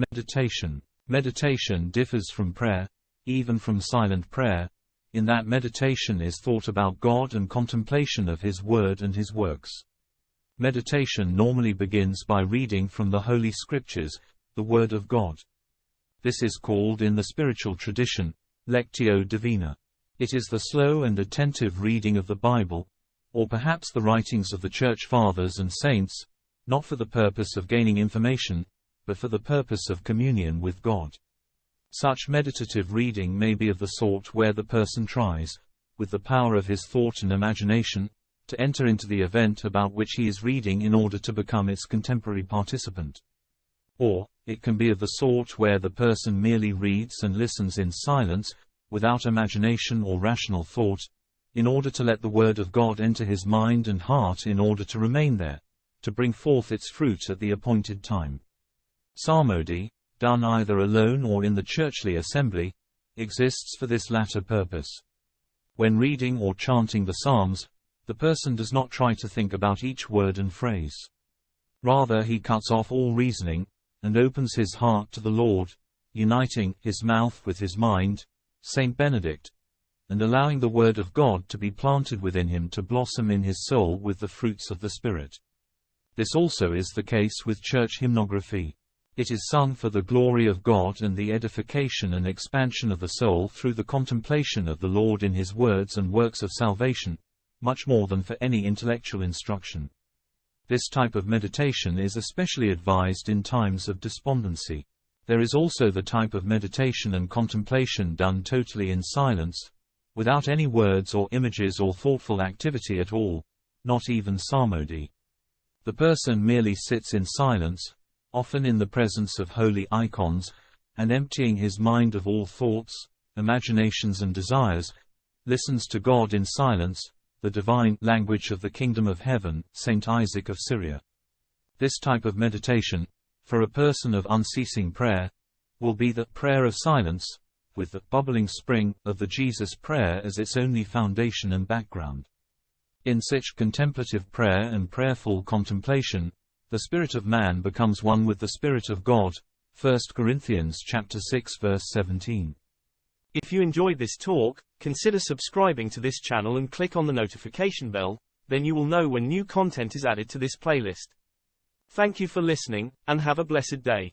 Meditation. Meditation differs from prayer, even from silent prayer, in that meditation is thought about God and contemplation of His Word and His works. Meditation normally begins by reading from the Holy Scriptures, the Word of God. This is called in the spiritual tradition, Lectio Divina. It is the slow and attentive reading of the Bible, or perhaps the writings of the Church Fathers and Saints, not for the purpose of gaining information, but for the purpose of communion with God. Such meditative reading may be of the sort where the person tries, with the power of his thought and imagination, to enter into the event about which he is reading in order to become its contemporary participant. Or, it can be of the sort where the person merely reads and listens in silence, without imagination or rational thought, in order to let the Word of God enter his mind and heart in order to remain there, to bring forth its fruit at the appointed time. Psalmody, done either alone or in the churchly assembly, exists for this latter purpose. When reading or chanting the Psalms, the person does not try to think about each word and phrase. Rather he cuts off all reasoning, and opens his heart to the Lord, uniting his mouth with his mind, Saint Benedict, and allowing the Word of God to be planted within him to blossom in his soul with the fruits of the Spirit. This also is the case with church hymnography. It is sung for the glory of God and the edification and expansion of the soul through the contemplation of the Lord in His words and works of salvation, much more than for any intellectual instruction. This type of meditation is especially advised in times of despondency. There is also the type of meditation and contemplation done totally in silence, without any words or images or thoughtful activity at all, not even psalmody. The person merely sits in silence, often in the presence of holy icons, and emptying his mind of all thoughts, imaginations and desires, listens to God in silence, the divine language of the kingdom of heaven, Saint Isaac of Syria. This type of meditation, for a person of unceasing prayer, will be the prayer of silence, with the bubbling spring of the Jesus prayer as its only foundation and background. In such contemplative prayer and prayerful contemplation, the spirit of man becomes one with the Spirit of God. 1 Corinthians chapter 6 verse 17. If you enjoyed this talk, consider subscribing to this channel and click on the notification bell, then you will know when new content is added to this playlist. Thank you for listening, and have a blessed day.